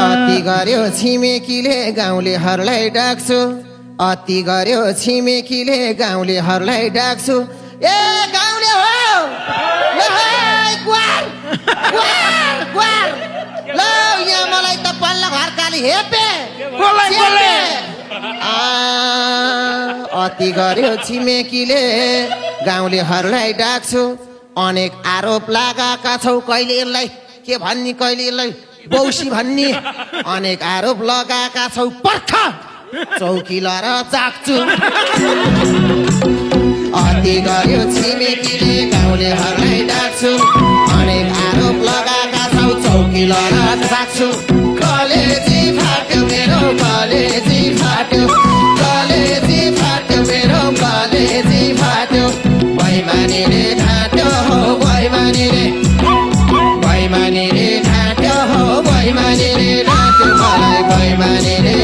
अति गर्यो छिमेकीले गाउँलेहरूलाई डाक्छु अति गर्यो छिमेकीले गाउँलेहरूलाई डाक्छु ए गाउँले हो ल यहाँ मलाई त पल्लो घर काली हेपे अति गर्यो छिमेकीले गाउँलेहरूलाई डाक्छु अनेक आरोप लगाएका छौ कहिले यसलाई के भन्ने कहिले यसलाई बौसी भन्ने अनेक आरोप लगाएका छौ पर्ख चौकी लर चाक्छु अति गर्यो छिमेकीले गाउँलेहरूलाई डाक्छु अनेक आरोप लगाएका छौ चौकी लर चाक्छु कलेजी फाट्यो मेरो कलेजी फाट्यो कलेजी फाट्यो मेरो कलेजी फाट्यो बैमानीले ढाँट्यो हो बैमानीले बैमानीले ढाँट्यो हो बैमानीले ढाँट्यो मलाई बैमानीले